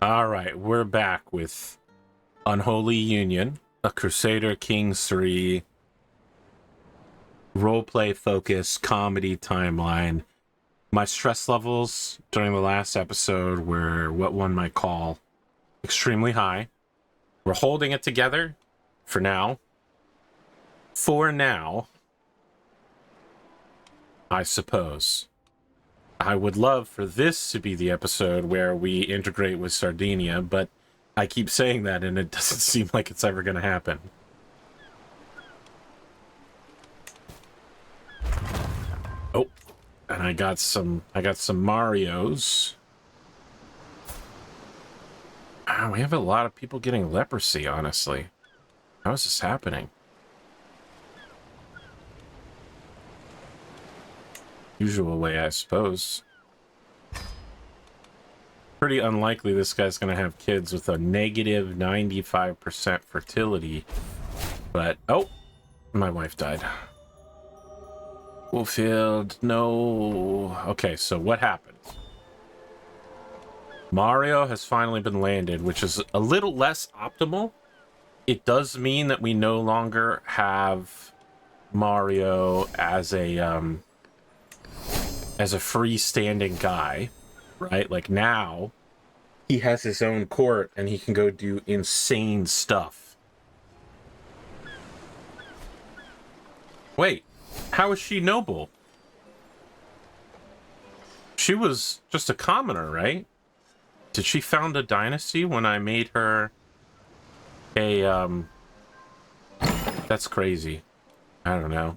All right, we're back with Unholy Union, a Crusader Kings 3 roleplay focus comedy timeline. My stress levels during the last episode were what one might call extremely high. We're holding it together for now. For now, I suppose. I would love for this to be the episode where we integrate with Sardinia, but I keep saying that and it doesn't seem like it's ever going to happen. Oh, and I got some Marios. We have a lot of people getting leprosy, honestly. How is this happening? Usual way, I suppose. Pretty unlikely this guy's gonna have kids with a negative 95% fertility. But, oh, my wife died. Wolfield, no. Okay, so what happened? Mario has finally been landed, which is a little less optimal. It does mean that we no longer have Mario as a freestanding guy, right? Like now, he has his own court and he can go do insane stuff. Wait, how is she noble? She was just a commoner, right? Did she found a dynasty when I made her a, That's crazy. I don't know.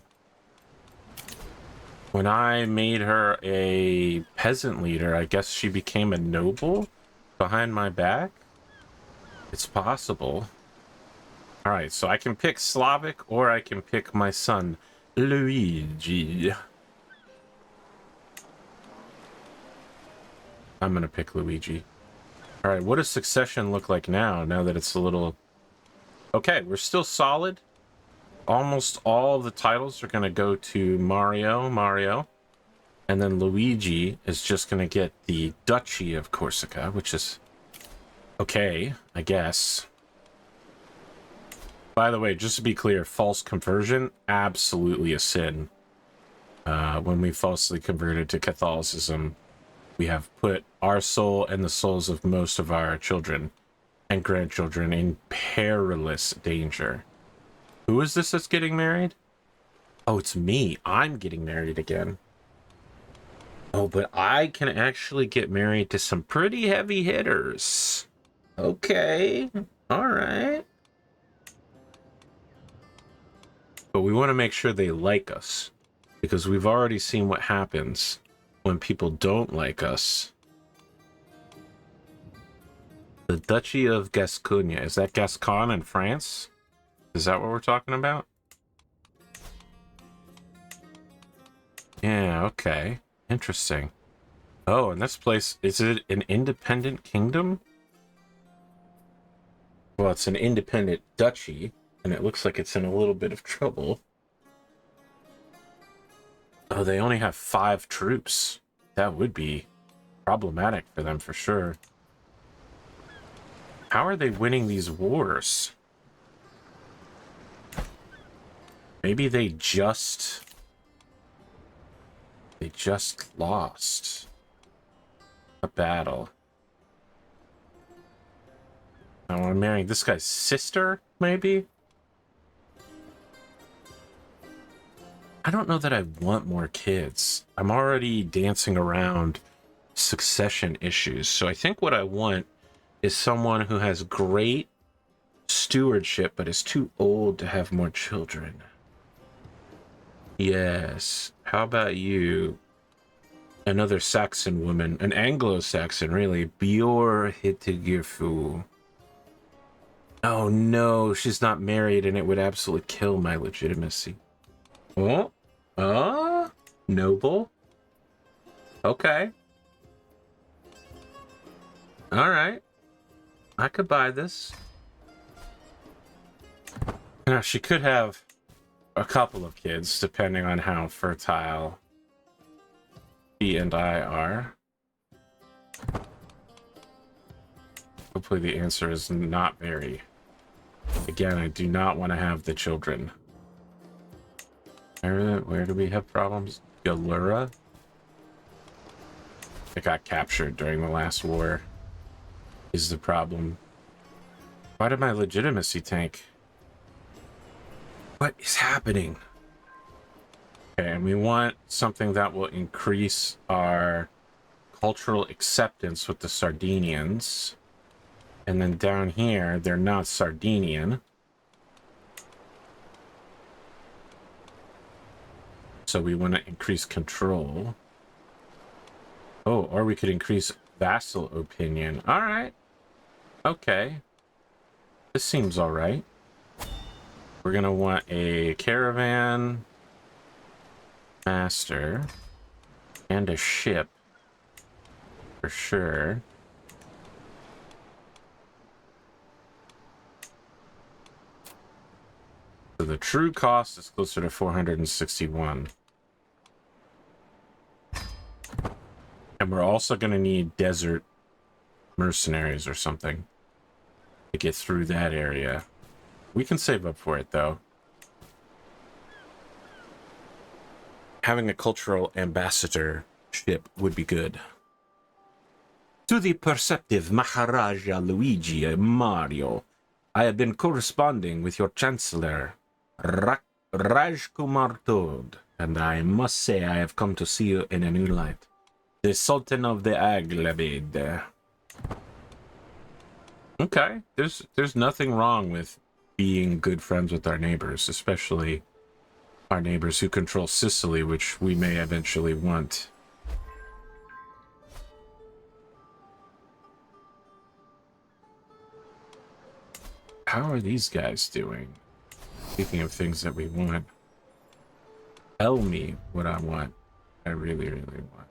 When I made her a peasant leader, I guess she became a noble behind my back? It's possible. Alright, so I can pick Slavic or I can pick my son, Luigi. I'm gonna pick Luigi. Alright, what does succession look like now that it's a little... Okay, we're still solid. Almost all of the titles are going to go to Mario. And then Luigi is just going to get the Duchy of Corsica, which is okay, I guess. By the way, just to be clear, false conversion, absolutely a sin. When we falsely converted to Catholicism, we have put our soul and the souls of most of our children and grandchildren in perilous danger. Who is this that's getting married? Oh, it's me. I'm getting married again. Oh, but I can actually get married to some pretty heavy hitters. Okay. All right. But we want to make sure they like us, because we've already seen what happens when people don't like us. The Duchy of Gascogne. Is that Gascon in France? Is that what we're talking about? Yeah, okay. Interesting. Oh, and this place, is it an independent kingdom? Well, it's an independent duchy, and it looks like it's in a little bit of trouble. Oh, they only have 5 troops. That would be problematic for them for sure. How are they winning these wars? Maybe they just lost a battle. Oh, I'm marrying this guy's sister, maybe? I don't know that I want more kids. I'm already dancing around succession issues. So I think what I want is someone who has great stewardship, but is too old to have more children. Yes. How about you? Another Saxon woman. An Anglo-Saxon, really. Bjor Hittigirfu. Oh no, she's not married and it would absolutely kill my legitimacy. Oh? Noble? Okay. Alright. I could buy this. Now, she could have a couple of kids, depending on how fertile she and I are. Hopefully the answer is not very. Again, I do not want to have the children. Where do we have problems? Galura? It got captured during the last war. Is the problem. Why did my legitimacy tank? What is happening? Okay, and we want something that will increase our cultural acceptance with the Sardinians. And then down here, they're not Sardinian. So we want to increase control. Oh, or we could increase vassal opinion. All right. Okay. This seems all right. We're going to want a caravan master and a ship for sure. So the true cost is closer to 461. And we're also going to need desert mercenaries or something to get through that area. We can save up for it, though. Having a cultural ambassador ship would be good. To the perceptive Maharaja Luigi Mario, I have been corresponding with your Chancellor, Rajkumar Tod, and I must say I have come to see you in a new light. The Sultan of the Aghlabid. Okay, there's nothing wrong with being good friends with our neighbors, especially our neighbors who control Sicily, which we may eventually want. How are these guys doing? Speaking of things that we want. Tell me what I want. I really, really want.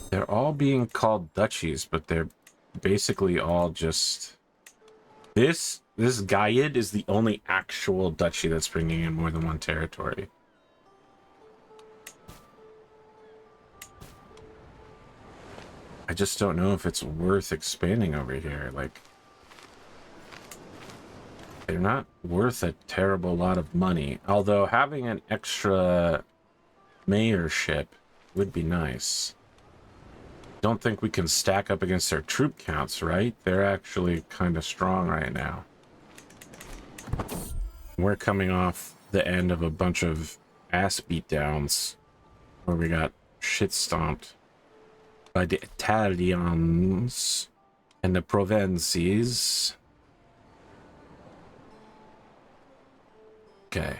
They're all being called duchies, but they're basically all just... This Gaid is the only actual duchy that's bringing in more than one territory. I just don't know if it's worth expanding over here. Like, they're not worth a terrible lot of money. Although having an extra mayorship would be nice. Don't think we can stack up against their troop counts, right? They're actually kind of strong right now. We're coming off the end of a bunch of ass beatdowns where we got shit stomped by the Italians and the Provences. Okay.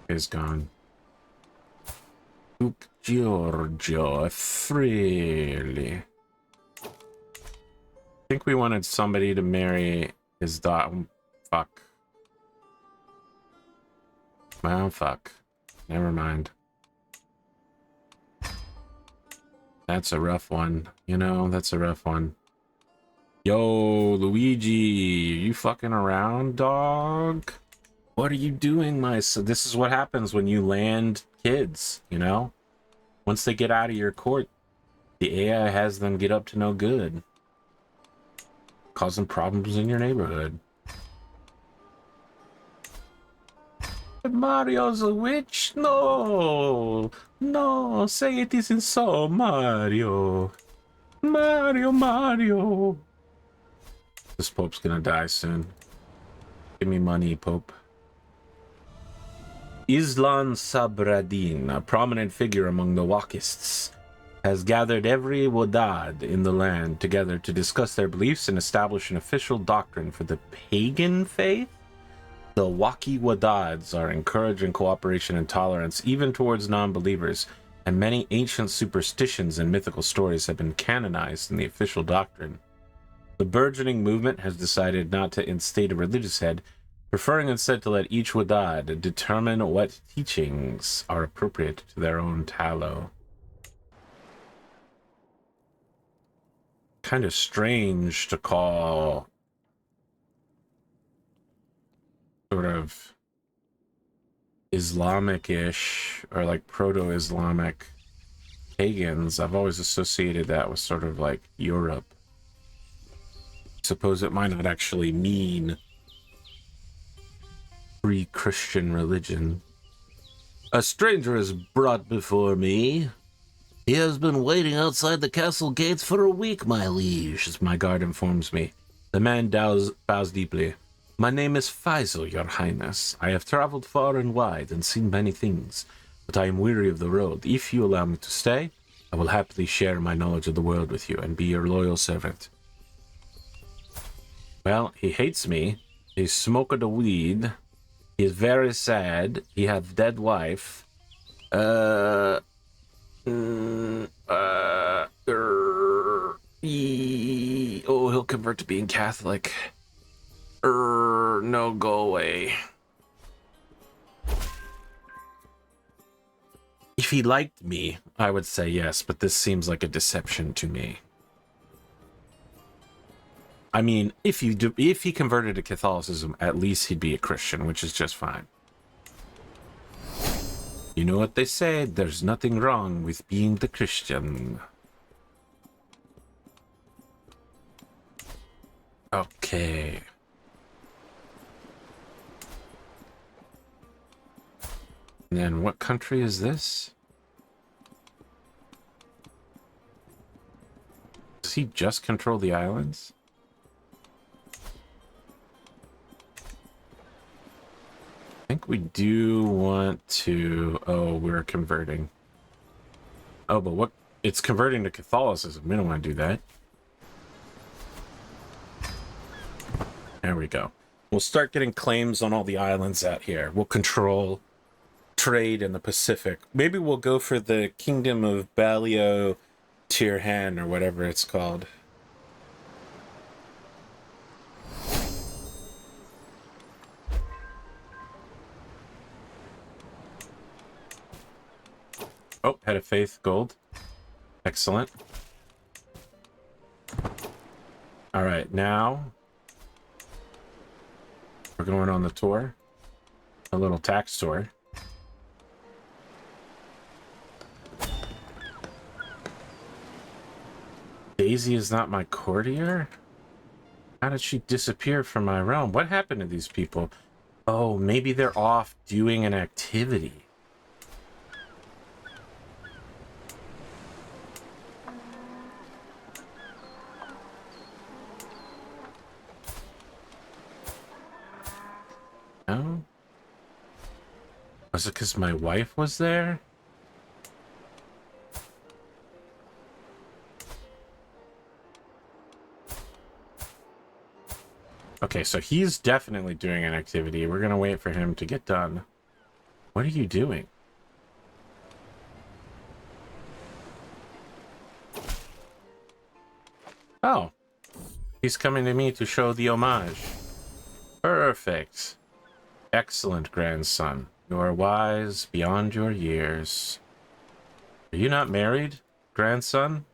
Is gone. Duke Giorgio freely. I think we wanted somebody to marry his daughter. Fuck. Well, fuck. Never mind. That's a rough one. You know, that's a rough one. Yo, Luigi, you fucking around, dog? What are you doing, my son? This is what happens when you land kids, you know? Once they get out of your court, the AI has them get up to no good. Causing problems in your neighborhood. But Mario's a witch? No! No, say it isn't so, Mario. Mario. This Pope's gonna die soon. Give me money, Pope. Islan Sabradin, a prominent figure among the Wakists, has gathered every Wadad in the land together to discuss their beliefs and establish an official doctrine for the pagan faith. The Waki Wadads are encouraging cooperation and tolerance even towards non-believers, and many ancient superstitions and mythical stories have been canonized in the official doctrine. The burgeoning movement has decided not to instate a religious head, preferring instead to let each Wadad determine what teachings are appropriate to their own tallow. Kind of strange to call sort of Islamic-ish or like proto-Islamic pagans, I've always associated that with sort of like Europe. Suppose it might not actually mean pre-Christian religion. A stranger is brought before me. He has been waiting outside the castle gates for a week, my liege, as my guard informs me. The man bows deeply. My name is Faisal, your highness. I have traveled far and wide and seen many things, but I am weary of the road. If you allow me to stay, I will happily share my knowledge of the world with you and be your loyal servant. Well, he hates me. He's smoking the weed. He is very sad. He has dead wife. Oh, he'll convert to being Catholic. No, go away. If he liked me, I would say yes, but this seems like a deception to me. I mean, if he converted to Catholicism, at least he'd be a Christian, which is just fine. You know what they say, there's nothing wrong with being the Christian. Okay. And then what country is this? Does he just control the islands? I think we do want to... Oh, we're converting. Oh, but what? It's converting to Catholicism. We don't want to do that. There we go. We'll start getting claims on all the islands out here. We'll control trade in the Pacific. Maybe we'll go for the Kingdom of Balio Tirhan or whatever it's called. Oh, Head of Faith, gold. Excellent. All right, now we're going on the tour. A little tax tour. Daisy is not my courtier? How did she disappear from my realm? What happened to these people? Oh, maybe they're off doing an activity. No? Was it because my wife was there? Okay, so he's definitely doing an activity. We're gonna wait for him to get done. What are you doing? Oh. He's coming to me to show the homage. Perfect. Excellent, grandson. You are wise beyond your years. Are you not married, grandson?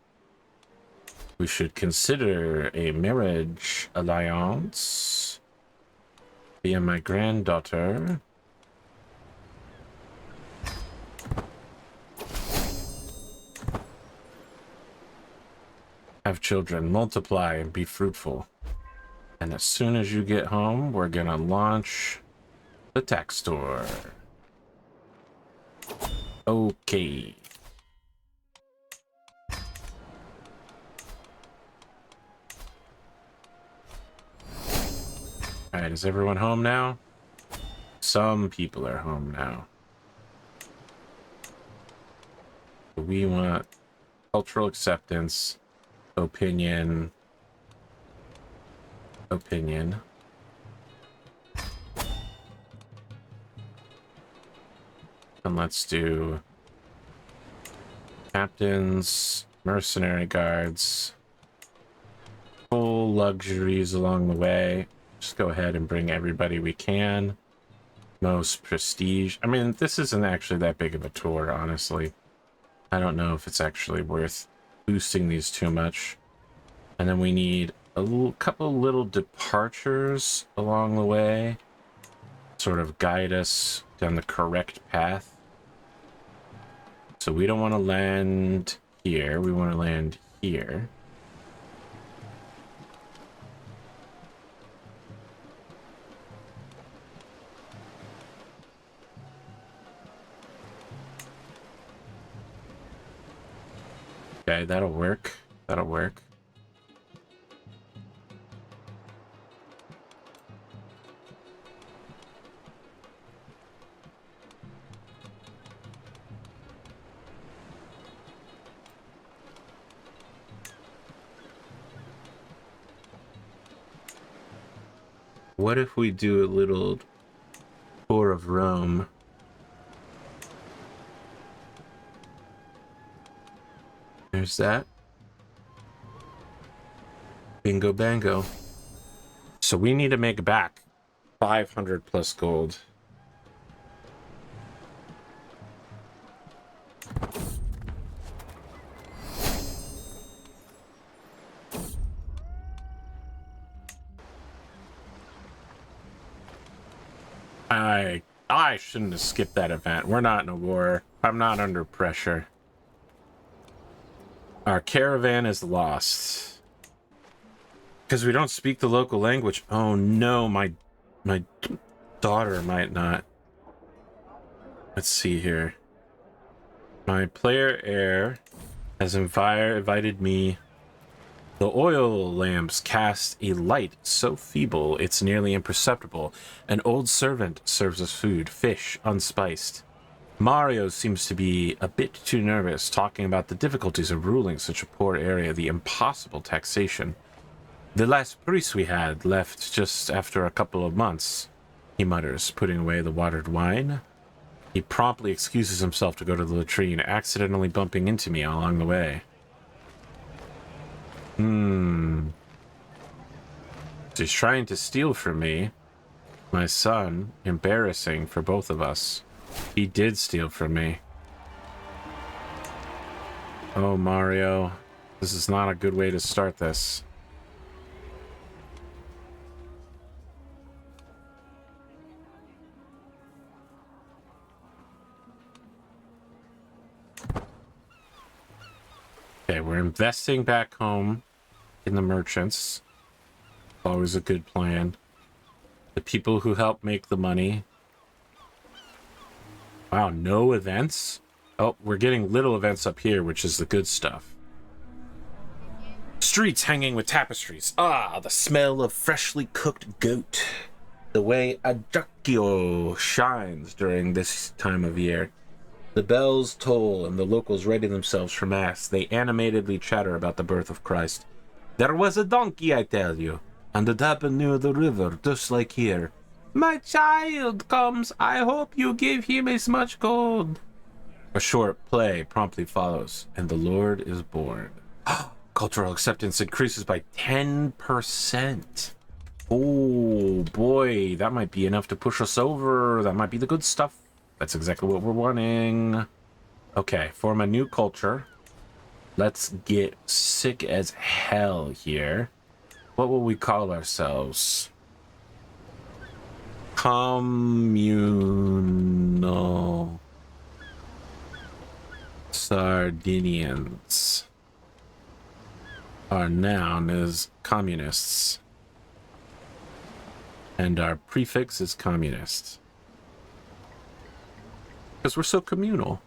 We should consider a marriage alliance via my granddaughter. Have children, multiply, and be fruitful. And as soon as you get home, we're gonna launch the tax store. Okay. Alright, is everyone home now? Some people are home now. We want cultural acceptance, opinion. And let's do captains, mercenary guards, full luxuries along the way. Just go ahead and bring everybody we can. Most prestige. I mean, this isn't actually that big of a tour, honestly. I don't know if it's actually worth boosting these too much. And then we need a couple little departures along the way. sort of guide us down the correct path. So we don't want to land here. We want to land here. Okay, that'll work. That'll work. What if we do a little tour of Rome? There's that. Bingo bango. So we need to make back 500 plus gold. I shouldn't have skipped that event. We're not in a war. I'm not under pressure. Our caravan is lost. Because we don't speak the local language. Oh no, my daughter might not. Let's see here. My player heir has invited me. The oil lamps cast a light so feeble it's nearly imperceptible. An old servant serves us food, fish, unspiced. Mario seems to be a bit too nervous, talking about the difficulties of ruling such a poor area, the impossible taxation. The last priest we had left just after a couple of months, he mutters, putting away the watered wine. He promptly excuses himself to go to the latrine, accidentally bumping into me along the way. He's trying to steal from me. My son, embarrassing for both of us. He did steal from me. Oh, Mario. This is not a good way to start this. Okay, we're investing back home in the merchants. Always a good plan. The people who help make the money. Wow, no events? Oh, we're getting little events up here, which is the good stuff. Streets hanging with tapestries. Ah, the smell of freshly cooked goat. The way Ajaccio shines during this time of year. The bells toll and the locals ready themselves for mass. They animatedly chatter about the birth of Christ. There was a donkey, I tell you, and it happened near the river, just like here. My child comes. I hope you give him as much gold. A short play promptly follows, and the Lord is born. Cultural acceptance increases by 10%. Oh, boy, that might be enough to push us over. That might be the good stuff. That's exactly what we're wanting. Okay, form a new culture. Let's get sick as hell here. What will we call ourselves? Communal Sardinians. Our noun is communists. And our prefix is communist. Because we're so communal.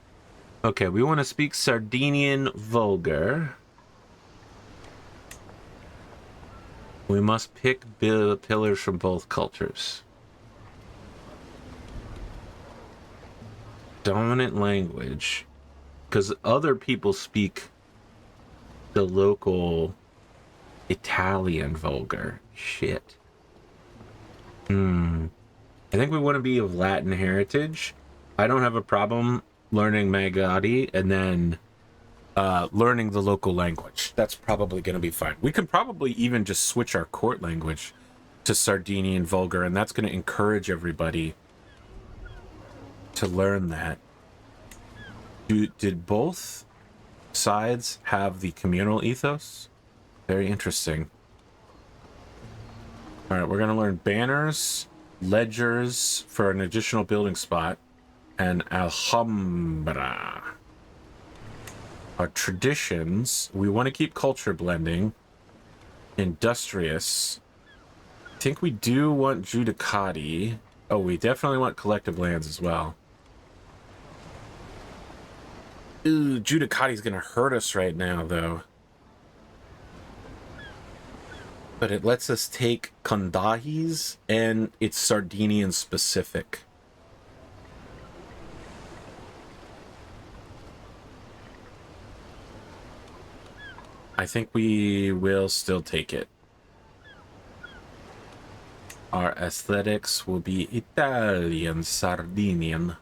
Okay, we want to speak Sardinian vulgar. We must pick pillars from both cultures. Dominant language. Because other people speak the local Italian vulgar. Shit. I think we want to be of Latin heritage. I don't have a problem learning Magadi and then learning the local language. That's probably going to be fine. We can probably even just switch our court language to Sardinian vulgar, and that's going to encourage everybody to learn that. Did both sides have the communal ethos? Very interesting. All right, we're going to learn banners ledgers for an additional building spot, and Alhambra. Our traditions, we want to keep culture blending. Industrious. I think we do want Judicati. Oh, we definitely want collective lands as well. Ooh, Judicati's gonna hurt us right now, though. But it lets us take Kandahis, and it's Sardinian specific. I think we will still take it. Our aesthetics will be Italian, Sardinian.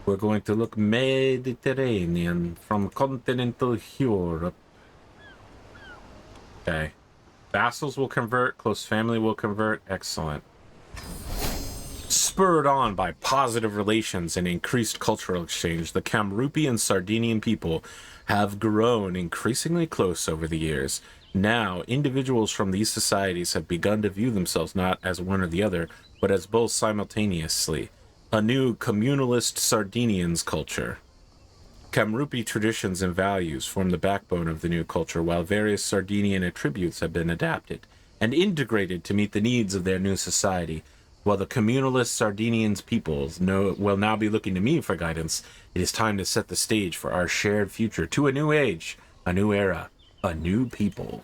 We're going to look Mediterranean from continental Europe. Okay. Vassals will convert, close family will convert. Excellent. Spurred on by positive relations and increased cultural exchange, the Kamrupi and Sardinian people have grown increasingly close over the years. Now, individuals from these societies have begun to view themselves not as one or the other, but as both simultaneously. A new communalist Sardinians culture. Kamrupi traditions and values form the backbone of the new culture, while various Sardinian attributes have been adapted and integrated to meet the needs of their new society. While the communalist Sardinians peoples will now be looking to me for guidance, it is time to set the stage for our shared future to a new age, a new era, a new people.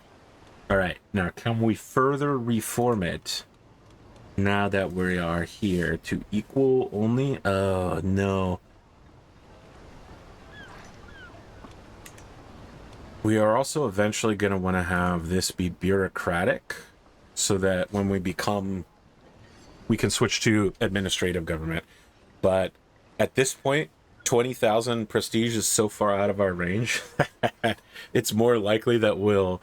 All right, now can we further reform it now that we are here to equal only? No. We are also eventually going to want to have this be bureaucratic so that when we become, we can switch to administrative government. But at this point, 20,000 prestige is so far out of our range. It's more likely that we'll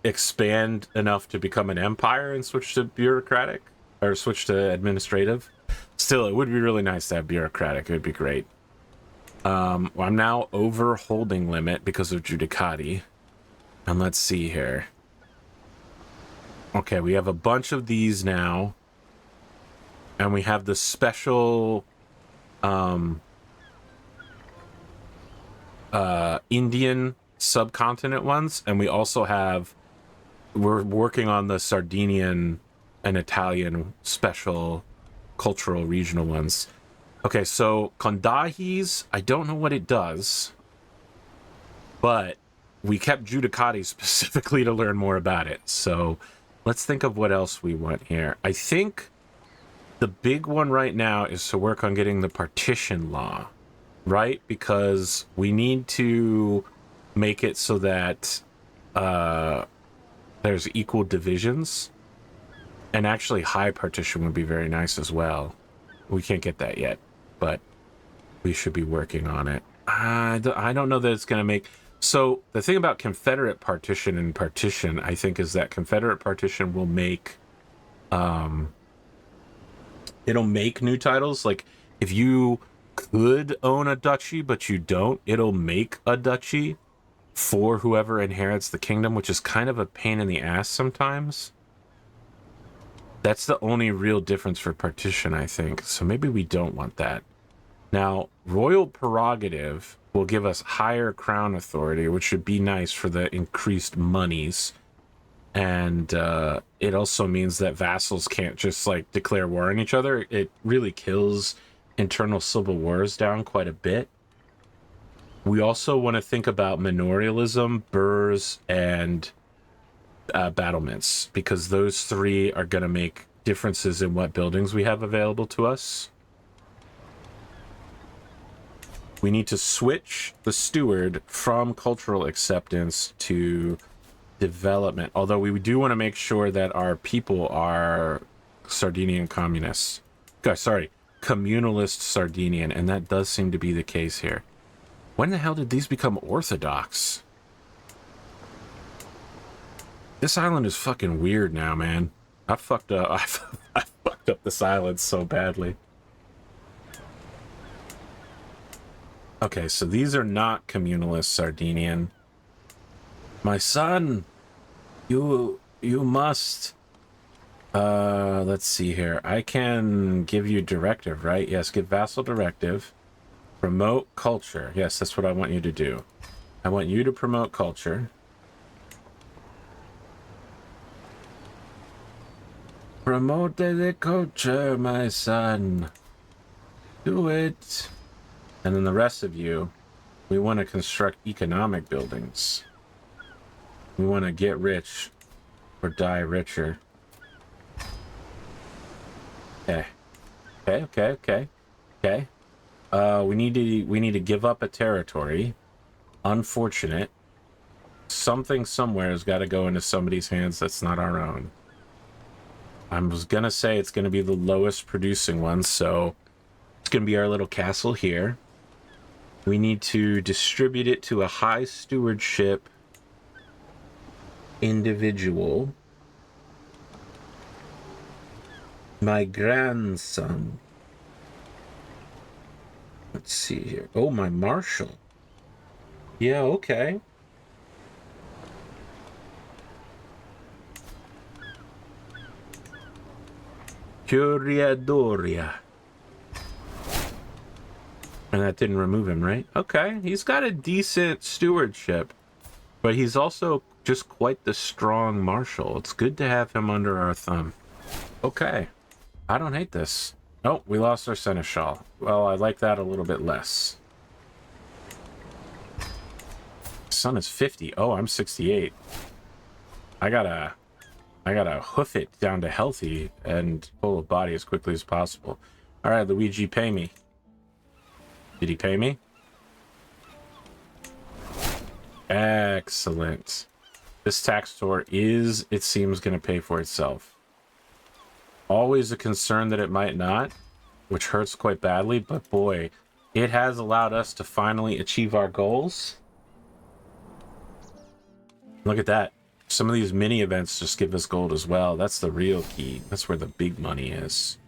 expand enough to become an empire and switch to bureaucratic or switch to administrative. Still, it would be really nice to have bureaucratic. It would be great. I'm now over holding limit because of Judicati. And let's see here. Okay, we have a bunch of these now. And we have the special Indian subcontinent ones. And we also have, we're working on the Sardinian and Italian special cultural regional ones. Okay, so Kandahis, I don't know what it does, but we kept Judicati specifically to learn more about it. So let's think of what else we want here. I think the big one right now is to work on getting the partition law, right? Because we need to make it so that there's equal divisions. And actually high partition would be very nice as well. We can't get that yet, but we should be working on it. I don't know that it's going to make... So the thing about Confederate partition and partition, I think, is that Confederate partition will make... it'll make new titles. Like, if you could own a duchy, but you don't, it'll make a duchy for whoever inherits the kingdom, which is kind of a pain in the ass sometimes. That's the only real difference for partition, I think. So maybe we don't want that. Now, royal prerogative will give us higher crown authority, which should be nice for the increased monies. And it also means that vassals can't just, like, declare war on each other. It really kills internal civil wars down quite a bit. We also want to think about manorialism, burrs, and battlements, because those three are going to make differences in what buildings we have available to us. We need to switch the steward from cultural acceptance to development, although we do want to make sure that our people are Sardinian communists. Sorry, communalist Sardinian, and that does seem to be the case here. When the hell did these become orthodox? This island is fucking weird now, man. I fucked up. I fucked up this island so badly. Okay, so these are not communalist Sardinian. My son, you must Let's see here. I can give you directive, right? Yes, give vassal directive. Promote culture. Yes, that's what I want you to do. I want you to promote culture. Promote the culture, my son. Do it. And then the rest of you, we want to construct economic buildings. We want to get rich or die richer. Okay. Okay. We need to give up a territory. Unfortunate. Something somewhere has got to go into somebody's hands that's not our own. I was gonna say it's gonna be the lowest producing one, so it's gonna be our little castle here. We need to distribute it to a high stewardship individual. My grandson. Let's see here. Oh, my marshal. Yeah, okay. Curiadoria. And that didn't remove him, right? Okay, he's got a decent stewardship, but he's also just quite the strong marshal. It's good to have him under our thumb. Okay, I don't hate this. Oh, we lost our seneschal. Well, I like that a little bit less. Son is 50. Oh, I'm 68. I gotta hoof it down to healthy and pull a body as quickly as possible. All right, Luigi, pay me. Did he pay me? Excellent. This tax tour is, it seems, going to pay for itself. Always a concern that it might not, which hurts quite badly, but boy, it has allowed us to finally achieve our goals. Look at that. Some of these mini events just give us gold as well. That's the real key. That's where the big money is.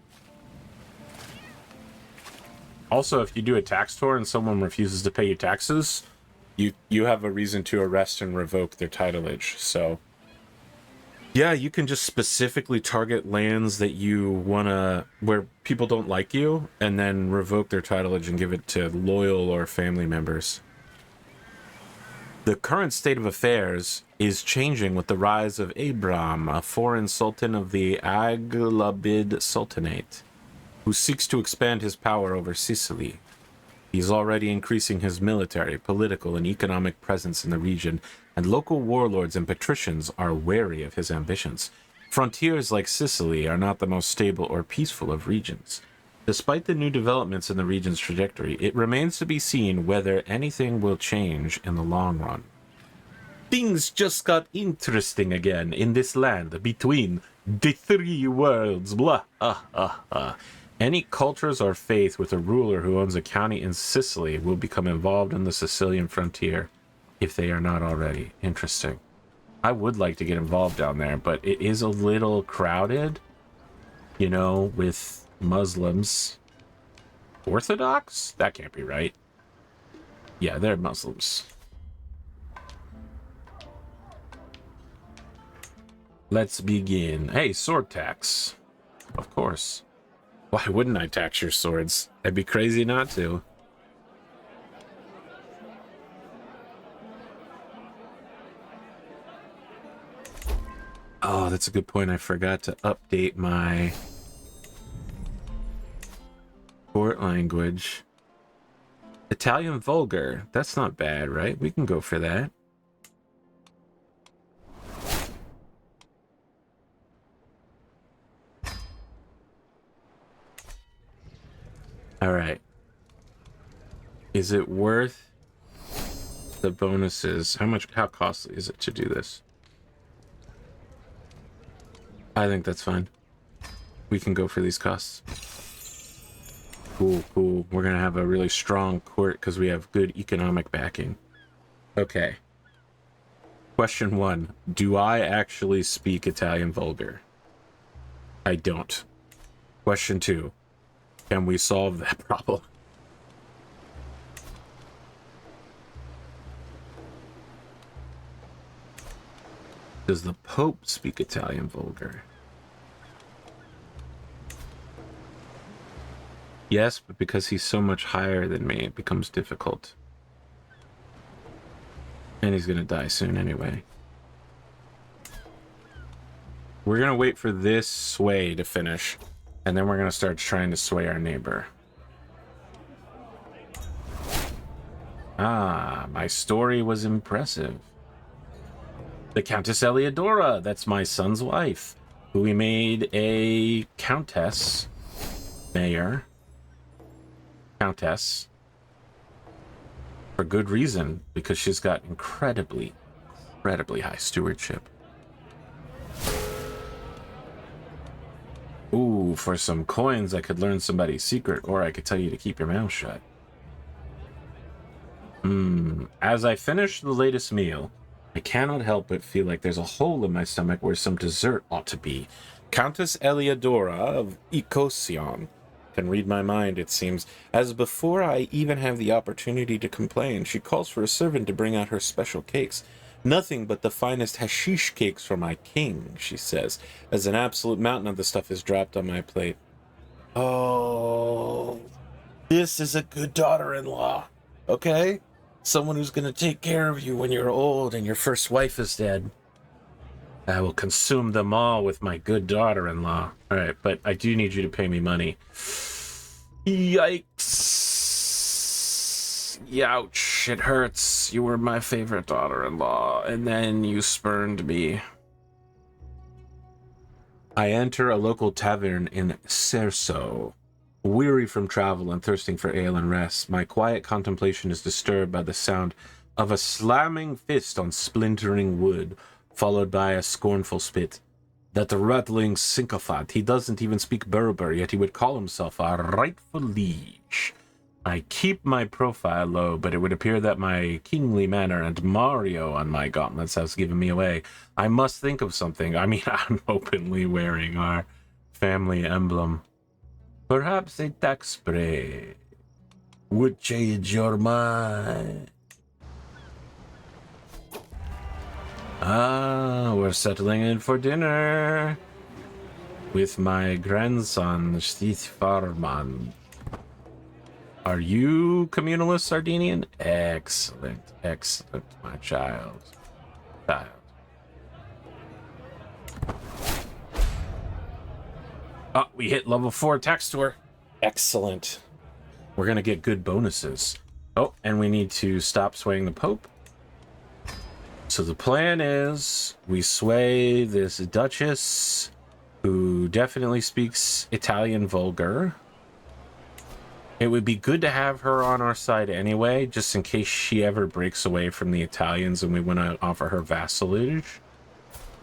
Also, if you do a tax tour and someone refuses to pay you taxes, you have a reason to arrest and revoke their titleage. So, yeah, you can just specifically target lands that you wanna, where people don't like you, and then revoke their titleage and give it to loyal or family members. The current state of affairs is changing with the rise of Abram, a foreign sultan of the Aghlabid Sultanate, who seeks to expand his power over Sicily. He is already increasing his military, political, and economic presence in the region, and local warlords and patricians are wary of his ambitions. Frontiers like Sicily are not the most stable or peaceful of regions. Despite the new developments in the region's trajectory, it remains to be seen whether anything will change in the long run. Things just got interesting again in this land between the three worlds. Blah. Any cultures or faith with a ruler who owns a county in Sicily will become involved in the Sicilian frontier, if they are not already. Interesting. I would like to get involved down there, but it is a little crowded, you know, with Muslims. Orthodox? That can't be right. Yeah, they're Muslims. Let's begin. Hey, sword tax. Of course. Why wouldn't I tax your swords? I'd be crazy not to. Oh, that's a good point. I forgot to update my court language. Italian vulgar. That's not bad, right? We can go for that. All right. Is it worth the bonuses? How costly is it to do this? I think that's fine. We can go for these costs. Cool. We're gonna have a really strong court because we have good economic backing. Okay. Question 1. Do I actually speak Italian vulgar? I don't. Question 2. Can we solve that problem? Does the Pope speak Italian vulgar? Yes, but because he's so much higher than me, it becomes difficult. And he's gonna die soon anyway. We're gonna wait for this sway to finish, and then we're gonna start trying to sway our neighbor. Ah, my story was impressive. The Countess Eliodora, that's my son's wife, who we made a countess, mayor, countess, for good reason, because she's got incredibly high stewardship. Ooh, for some coins, I could learn somebody's secret, or I could tell you to keep your mouth shut. As I finish the latest meal, I cannot help but feel like there's a hole in my stomach where some dessert ought to be. Countess Eliodora of Ecosyon can read my mind, it seems, as before I even have the opportunity to complain, she calls for a servant to bring out her special cakes. Nothing but the finest hashish cakes for my king, she says, as an absolute mountain of the stuff is dropped on my plate. Oh, this is a good daughter-in-law, okay? Someone who's going to take care of you when you're old and your first wife is dead. I will consume them all with my good daughter-in-law. All right, but I do need you to pay me money. Yikes. Ouch, it hurts. You were my favorite daughter-in-law, and then you spurned me. I enter a local tavern in Cerso. Weary from travel and thirsting for ale and rest, my quiet contemplation is disturbed by the sound of a slamming fist on splintering wood, followed by a scornful spit. That rattling sycophant, he doesn't even speak Berber, yet he would call himself a rightful liege. I keep my profile low, but it would appear that my kingly manner and Mario on my gauntlets has given me away. I must think of something. I mean, I'm openly wearing our family emblem. Perhaps a tax spray would change your mind. Ah, we're settling in for dinner with my grandson, Stithfarman. Are you communalist Sardinian? Excellent, excellent, my child. Oh, we hit level 4 tax store. Excellent. We're going to get good bonuses. Oh, and we need to stop swaying the Pope. So the plan is we sway this Duchess, who definitely speaks Italian vulgar. It would be good to have her on our side anyway, just in case she ever breaks away from the Italians and we want to offer her vassalage.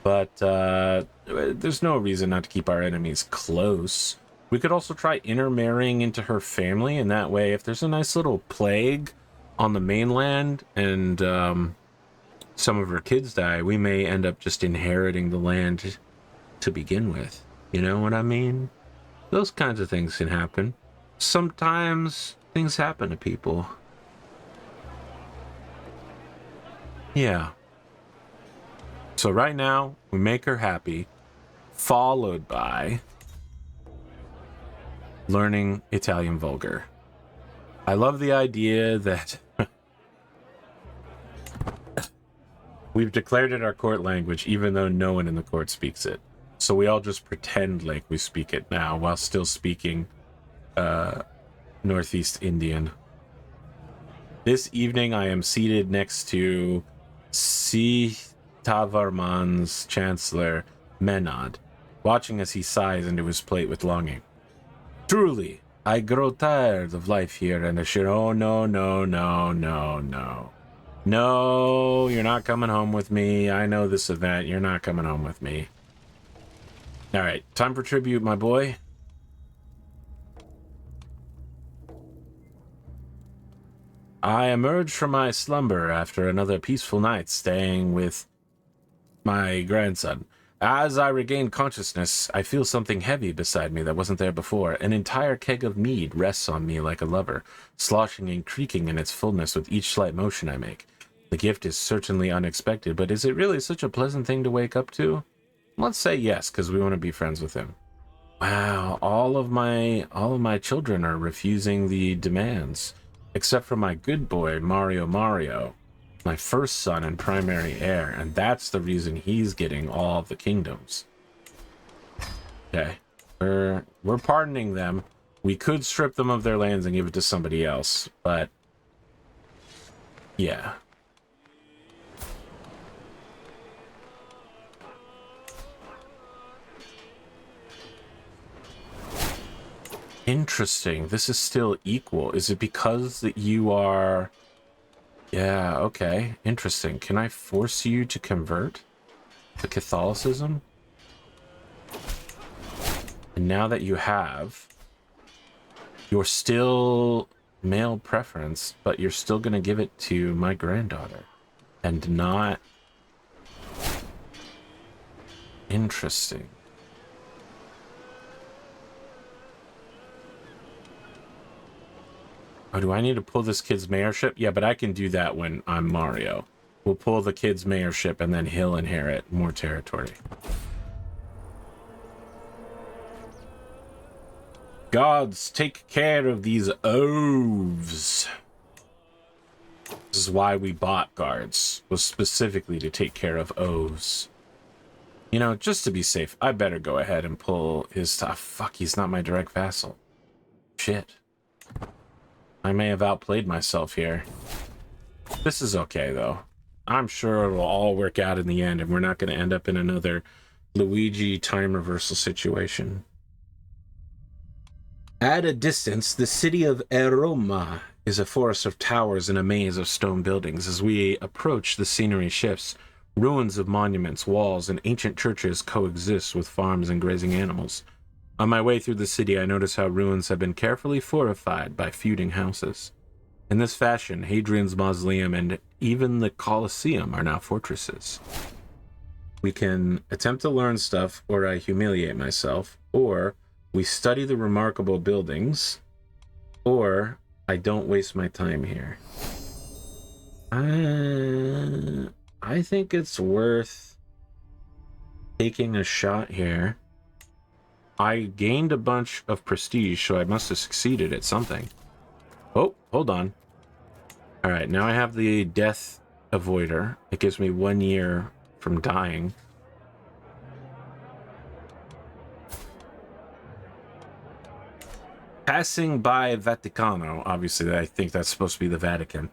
But there's no reason not to keep our enemies close. We could also try intermarrying into her family, and that way, if there's a nice little plague on the mainland and some of her kids die, we may end up just inheriting the land to begin with. You know what I mean? Those kinds of things can happen. Sometimes things happen to people. Yeah. So right now, we make her happy, followed by learning Italian vulgar. I love the idea that we've declared it our court language, even though no one in the court speaks it. So we all just pretend like we speak it now, while still speaking Northeast Indian. This evening, I am seated next to Tavarman's Chancellor, Menad, watching as he sighs into his plate with longing. Truly, I grow tired of life here, and oh, no. No, you're not coming home with me. I know this event. You're not coming home with me. All right, time for tribute, my boy. I emerged from my slumber after another peaceful night staying with my grandson. As I regain consciousness, I feel something heavy beside me that wasn't there before. An entire keg of mead rests on me like a lover, sloshing and creaking in its fullness with each slight motion I make. The gift is certainly unexpected, but is it really such a pleasant thing to wake up to? Let's say yes, because we want to be friends with him. Wow, all of my children are refusing the demands, except for my good boy Mario, my first son and primary heir, and that's the reason he's getting all of the kingdoms. Okay, we're pardoning them. We could strip them of their lands and give it to somebody else, but yeah. Interesting. This is still equal. Is it because that you are... Yeah, okay. Interesting. Can I force you to convert to Catholicism? And now that you have, you're still male preference, but you're still going to give it to my granddaughter. And not... Interesting. Oh, do I need to pull this kid's mayorship? Yeah, but I can do that when I'm Mario. We'll pull the kid's mayorship and then he'll inherit more territory. Gods, take care of these oaths. This is why we bought guards, was specifically to take care of oaths. You know, just to be safe, I better go ahead and pull his stuff. Fuck, he's not my direct vassal. Shit. I may have outplayed myself here. This is okay, though. I'm sure it'll all work out in the end, and we're not going to end up in another Luigi time reversal situation. At a distance, the city of Eroma is a forest of towers and a maze of stone buildings. As we approach, the scenery shifts. Ruins of monuments, walls, and ancient churches coexist with farms and grazing animals. On my way through the city, I notice how ruins have been carefully fortified by feuding houses. In this fashion, Hadrian's Mausoleum and even the Colosseum are now fortresses. We can attempt to learn stuff, or I humiliate myself, or we study the remarkable buildings, or I don't waste my time here. I think it's worth taking a shot here. I gained a bunch of prestige, so I must have succeeded at something. Oh, hold on. All right, now I have the death avoider. It gives me 1 year from dying. Passing by Vaticano, obviously I think that's supposed to be the Vatican.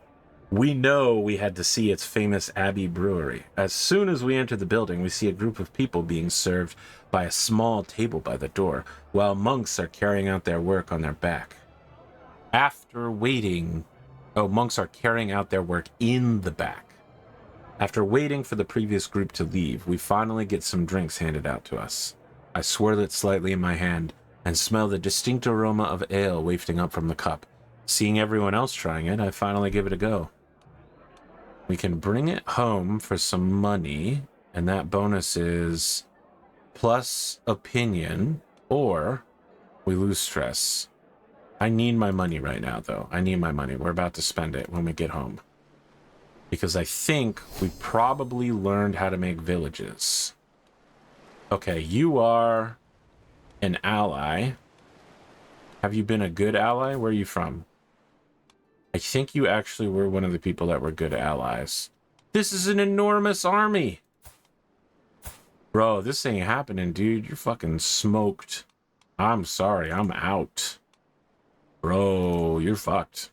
We know we had to see its famous Abbey Brewery. As soon as we enter the building, we see a group of people being served by a small table by the door, while monks are carrying out their work on their back. After waiting... Oh, monks are carrying out their work in the back. After waiting for the previous group to leave, we finally get some drinks handed out to us. I swirl it slightly in my hand and smell the distinct aroma of ale wafting up from the cup. Seeing everyone else trying it, I finally give it a go. We can bring it home for some money, and that bonus is plus opinion, or we lose stress. I need my money right now, though. I need my money. We're about to spend it when we get home. Because I think we probably learned how to make villages. Okay, you are an ally. Have you been a good ally? Where are you from? I think you actually were one of the people that were good allies. This is an enormous army. Bro, this ain't happening, dude. You're fucking smoked. I'm sorry. I'm out. Bro, you're fucked.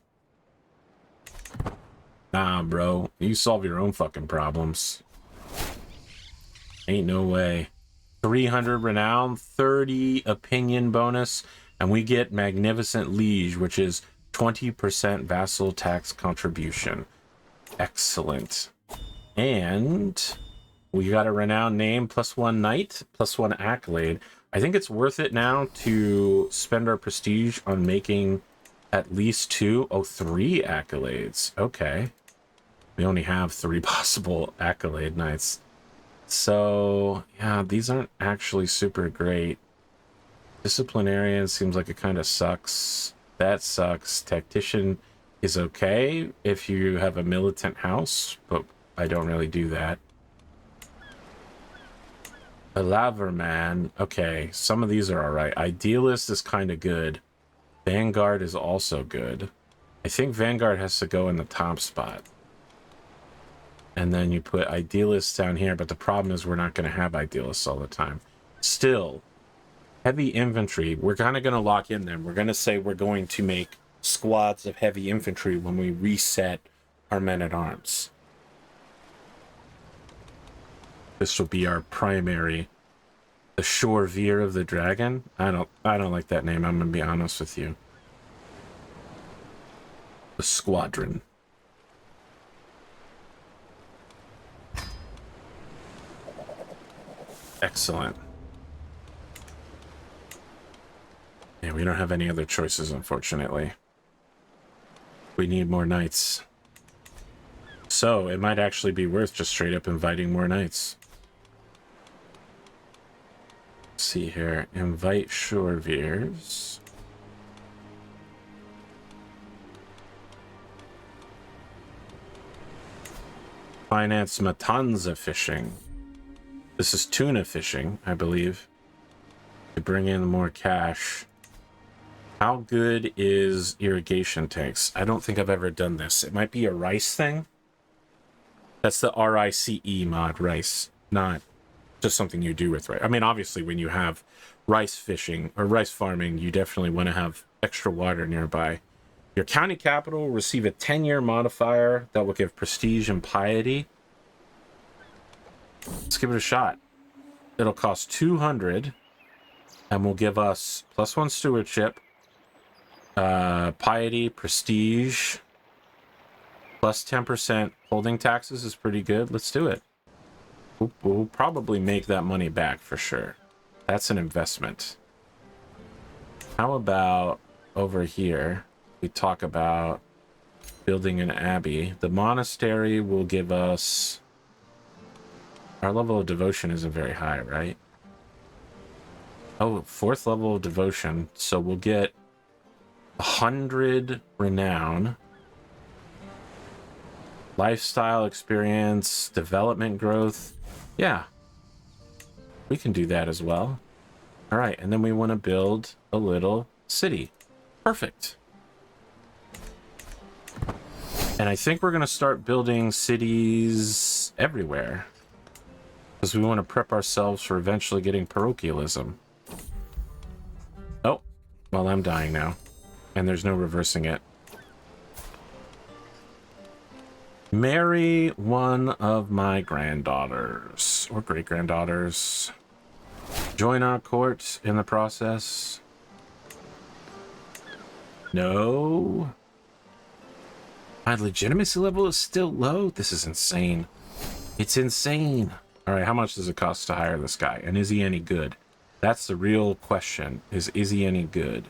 Nah, bro. You solve your own fucking problems. Ain't no way. 300 renown, 30 opinion bonus, and we get Magnificent Liege, which is 20% vassal tax contribution. Excellent. And we got a renowned name, +1 knight, +1 accolade. I think it's worth it now to spend our prestige on making at least 3 accolades. Okay. We only have 3 possible accolade knights. So, yeah, these aren't actually super great. Disciplinarian seems like it kind of sucks. That sucks. Tactician is okay if you have a militant house, but I don't really do that. A Laverman. Okay, some of these are alright. Idealist is kind of good. Vanguard is also good. I think Vanguard has to go in the top spot. And then you put Idealists down here, but the problem is we're not going to have Idealists all the time. Still, heavy infantry, we're kind of going to lock in them. We're going to say we're going to make squads of heavy infantry when we reset our men-at-arms. This will be our primary. The Shore-Veer of the Dragon. I don't like that name, I'm gonna be honest with you. The Squadron. Excellent. Yeah, we don't have any other choices, unfortunately. We need more knights. So, it might actually be worth just straight up inviting more knights. Let's see here. Invite Shore-Veers. Finance Matanza fishing. This is tuna fishing, I believe. To bring in more cash. How good is irrigation tanks? I don't think I've ever done this. It might be a rice thing. That's the RICE mod, rice. Not just something you do with rice. I mean, obviously, when you have rice fishing or rice farming, you definitely want to have extra water nearby. Your county capital will receive a 10-year modifier that will give prestige and piety. Let's give it a shot. It'll cost 200 and will give us +1 stewardship, piety, prestige, plus 10%. Holding taxes is pretty good. Let's do it. We'll probably make that money back for sure. That's an investment. How about over here? We talk about building an abbey. The monastery will give us... Our level of devotion isn't very high, right? Oh, 4th level of devotion. So we'll get 100 renown. Lifestyle experience, development growth. Yeah. We can do that as well. All right, and then we want to build a little city. Perfect. And I think we're going to start building cities everywhere. Because we want to prep ourselves for eventually getting parochialism. Oh, well, I'm dying now. And there's no reversing it. Marry one of my granddaughters. Or great-granddaughters. Join our court in the process. No. My legitimacy level is still low? This is insane. It's insane. Alright, how much does it cost to hire this guy? And is he any good? That's the real question. Is he any good?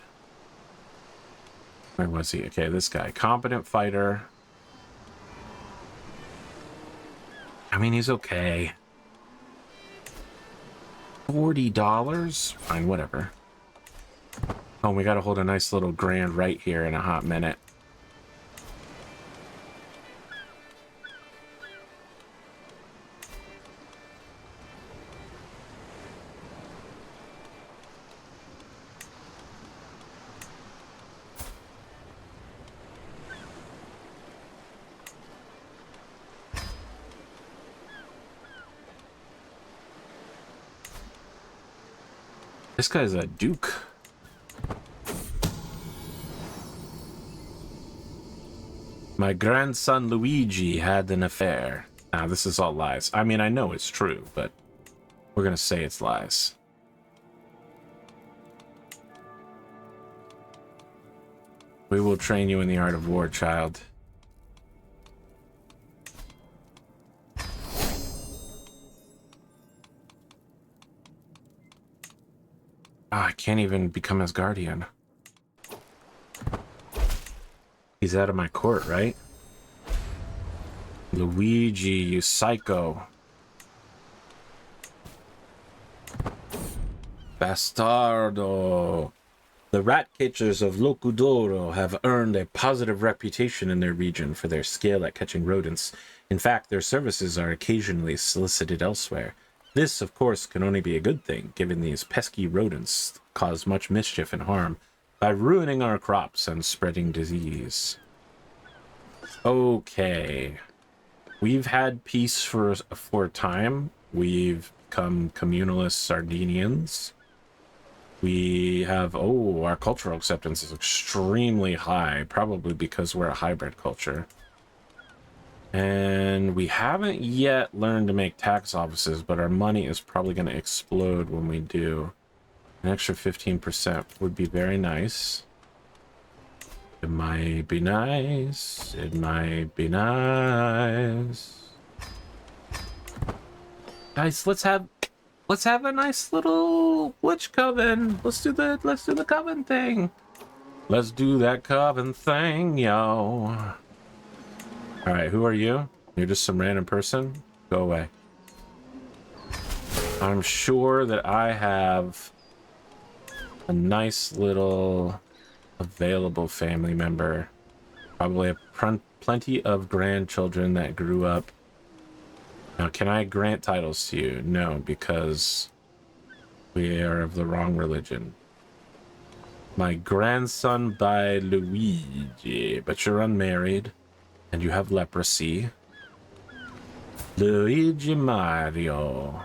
Where was he? Okay, this guy. Competent fighter. I mean, he's okay. $40? Fine, whatever. Oh, we gotta hold a nice little grand right here in a hot minute. This guy's a duke. My grandson Luigi had an affair. Nah, this is all lies. I mean, I know it's true, but we're gonna say it's lies. We will train you in the art of war, child. I can't even become his guardian. He's out of my court, right? Luigi, you psycho. Bastardo. The rat catchers of Locudoro have earned a positive reputation in their region for their skill at catching rodents. In fact, their services are occasionally solicited elsewhere. This, of course, can only be a good thing, given these pesky rodents cause much mischief and harm by ruining our crops and spreading disease. Okay. We've had peace for a time. We've become communalist Sardinians. We have, our cultural acceptance is extremely high, probably because we're a hybrid culture. And we haven't yet learned to make tax offices, but our money is probably going to explode when we do. An extra 15% would be very nice. It might be nice. It might be nice. Guys, let's have a nice little witch coven. Let's do the coven thing. Let's do that coven thing, yo. All right, who are you? You're just some random person? Go away. I'm sure that I have a nice little available family member. Probably plenty of grandchildren that grew up. Now, can I grant titles to you? No, because we are of the wrong religion. My grandson by Luigi, but you're unmarried and you have leprosy. Luigi Mario.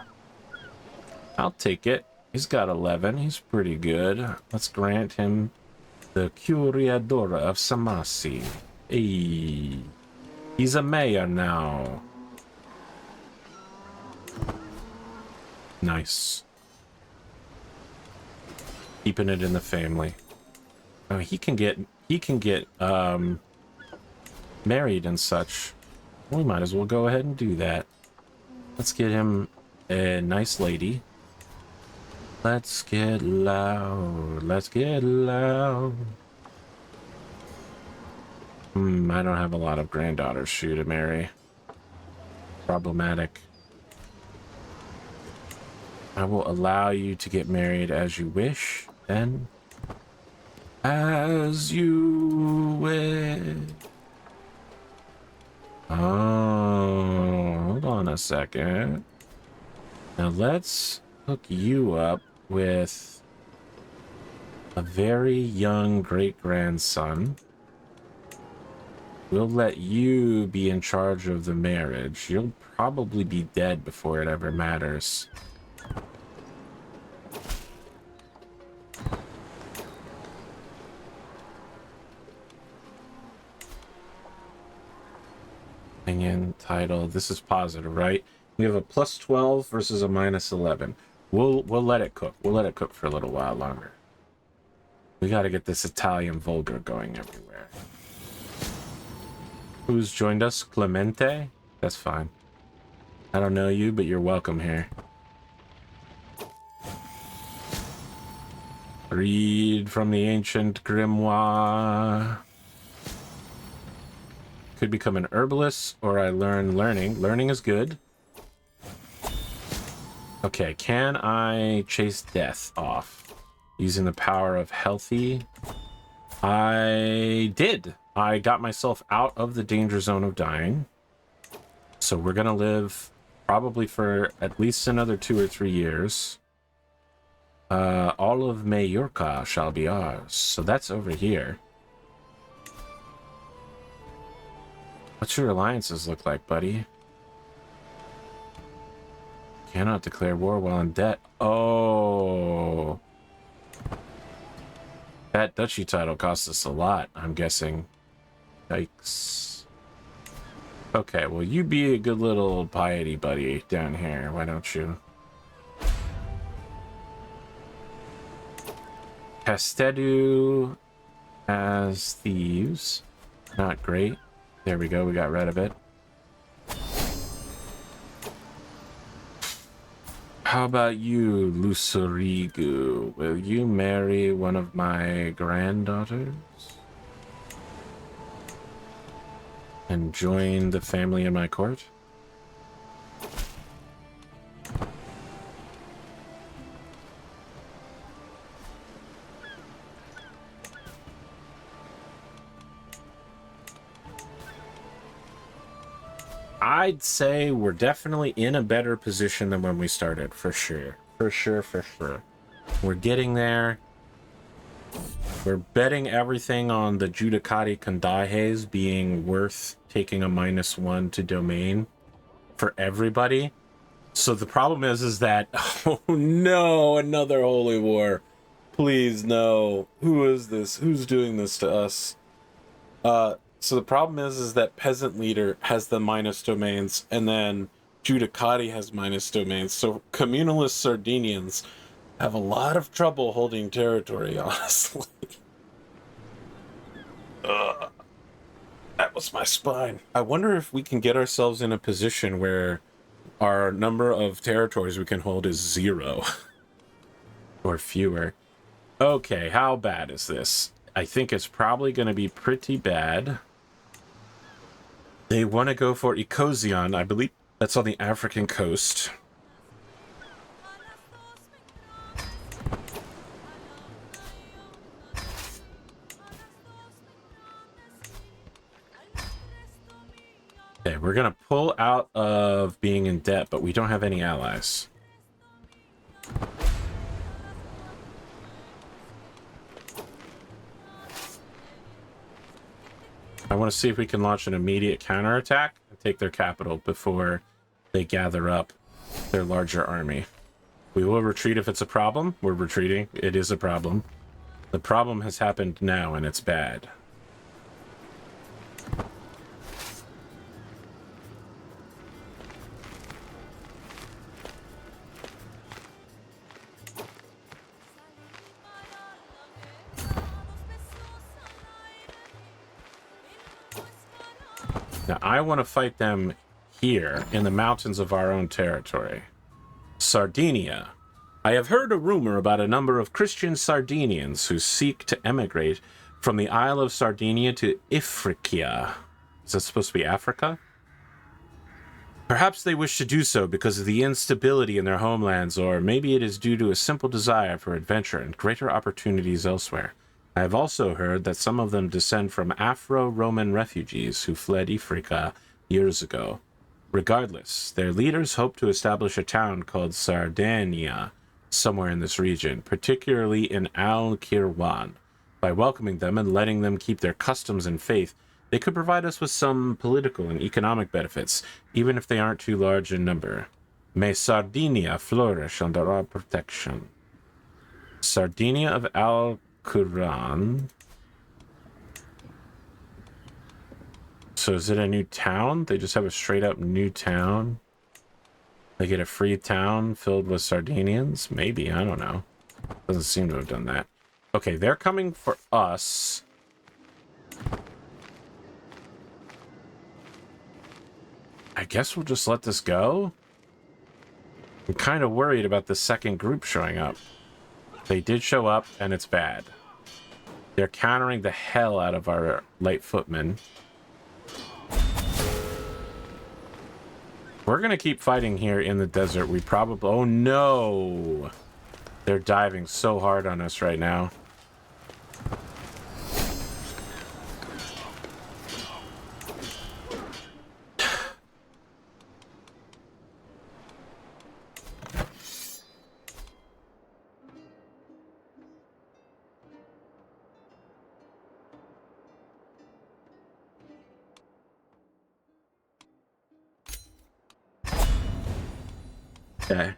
I'll take it. He's got 11. He's pretty good. Let's grant him the Curiadora of Samasi. Hey, he's a mayor now. Nice. Keeping it in the family. Oh, he can get married and such. We might as well go ahead and do that. Let's get him a nice lady. Let's get loud. Let's get loud. I don't have a lot of granddaughters to marry. Problematic. I will allow you to get married as you wish, then. As you wish. Oh, hold on a second. Now let's hook you up with a very young great-grandson. We'll let you be in charge of the marriage. You'll probably be dead before it ever matters. Opinion, title. This is positive, right? We have a plus 12 versus a minus 11. We'll let it cook. We'll let it cook for a little while longer. We got to get this Italian vulgar going everywhere. Who's joined us? Clemente? That's fine. I don't know you, but you're welcome here. Read from the ancient grimoire. Could become an herbalist, or I learn learning. Learning is good. Okay, can I chase death off using the power of healthy? I did. I got myself out of the danger zone of dying. So we're gonna live probably for at least another 2 or 3 years. All of Majorca shall be ours. So that's over here. What's your alliances look like, buddy? Cannot declare war while in debt. Oh. That duchy title costs us a lot, I'm guessing. Yikes. Okay, well, you be a good little piety buddy down here. Why don't you? Castedu has thieves. Not great. There we go, we got rid of it. How about you, Lusurigu? Will you marry one of my granddaughters? And join the family in my court? I'd say we're definitely in a better position than when we started, for sure. For sure, for sure. We're getting there. We're betting everything on the Judicati Condahes being worth taking a -1 to domain for everybody. So the problem is that, oh no, another holy war. Please, no. Who is this? Who's doing this to us? So the problem is that peasant leader has the minus domains, and then Judicati has minus domains. So communalist Sardinians have a lot of trouble holding territory, honestly. That was my spine. I wonder if we can get ourselves in a position where our number of territories we can hold is 0 or fewer. Okay, how bad is this? I think it's probably going to be pretty bad. They want to go for Ecosion. I believe that's on the African coast. Okay, we're going to pull out of being in debt, but we don't have any allies. I want to see if we can launch an immediate counterattack and take their capital before they gather up their larger army. We will retreat if it's a problem. We're retreating. It is a problem. The problem has happened now, and it's bad. Now, I want to fight them here in the mountains of our own territory. Sardinia. I have heard a rumor about a number of Christian Sardinians who seek to emigrate from the Isle of Sardinia to Ifriqiya. Is that supposed to be Africa? Perhaps they wish to do so because of the instability in their homelands, or maybe it is due to a simple desire for adventure and greater opportunities elsewhere. I have also heard that some of them descend from Afro-Roman refugees who fled Ifriqiya years ago. Regardless, their leaders hope to establish a town called Sardinia somewhere in this region, particularly in Al-Kirwan. By welcoming them and letting them keep their customs and faith, they could provide us with some political and economic benefits, even if they aren't too large in number. May Sardinia flourish under our protection. Sardinia of Al-Quran. So is it a new town? They just have a straight up new town? They get a free town filled with Sardinians? Maybe, I don't know. Doesn't seem to have done that. Okay, they're coming for us. I guess we'll just let this go. I'm kind of worried about the second group showing up. They did show up, and it's bad. They're countering the hell out of our light footmen. We're going to keep fighting here in the desert. We probably... Oh, no! They're diving so hard on us right now. Okay.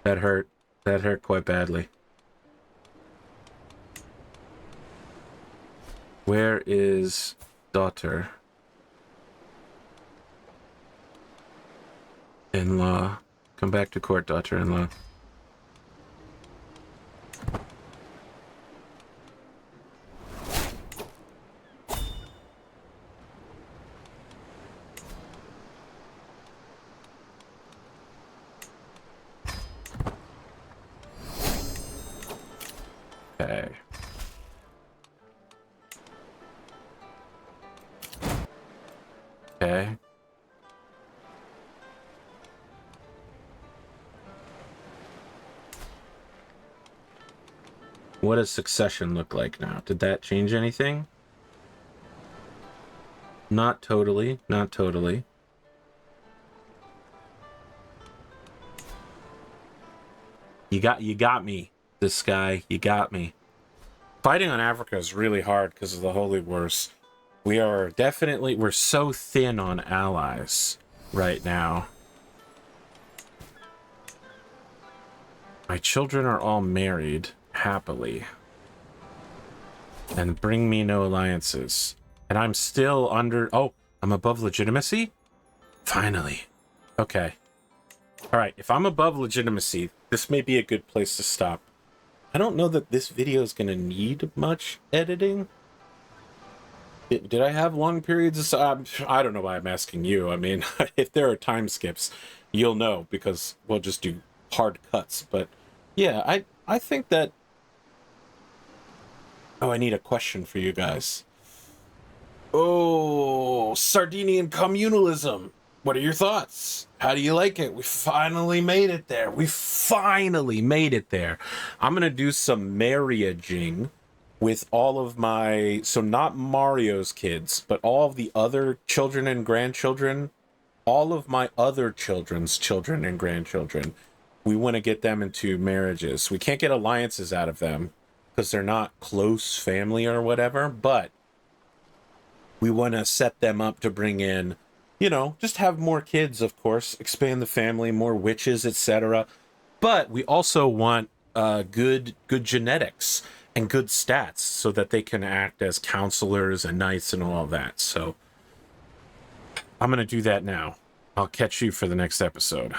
That hurt. That hurt quite badly. Where is daughter? In-law. Come back to court, daughter-in-law. Okay. Okay. What does succession look like now? Did that change anything? Not totally. Not totally. You got me, this guy. You got me. Fighting on Africa is really hard because of the Holy Wars. We're so thin on allies right now. My children are all married, happily. And bring me no alliances. And I'm still under... Oh, I'm above legitimacy? Finally. Okay. Alright, if I'm above legitimacy, this may be a good place to stop. I don't know that this video is going to need much editing. Did I have long periods of... I don't know why I'm asking you. I mean, if there are time skips, you'll know, because we'll just do hard cuts. But, yeah, I think that... Oh, I need a question for you guys. Oh, Sardinian communalism. What are your thoughts? How do you like it? We finally made it there. We finally made it there. I'm going to do some marriaging with all of my... So not Mario's kids, but all of the other children and grandchildren. All of my other children's children and grandchildren. We want to get them into marriages. We can't get alliances out of them because they're not close family or whatever, but we want to set them up to bring in, you know, just have more kids, of course, expand the family, more witches, etc. But we also want good genetics and good stats so that they can act as counselors and knights and all that. So I'm going to do that now. I'll catch you for the next episode.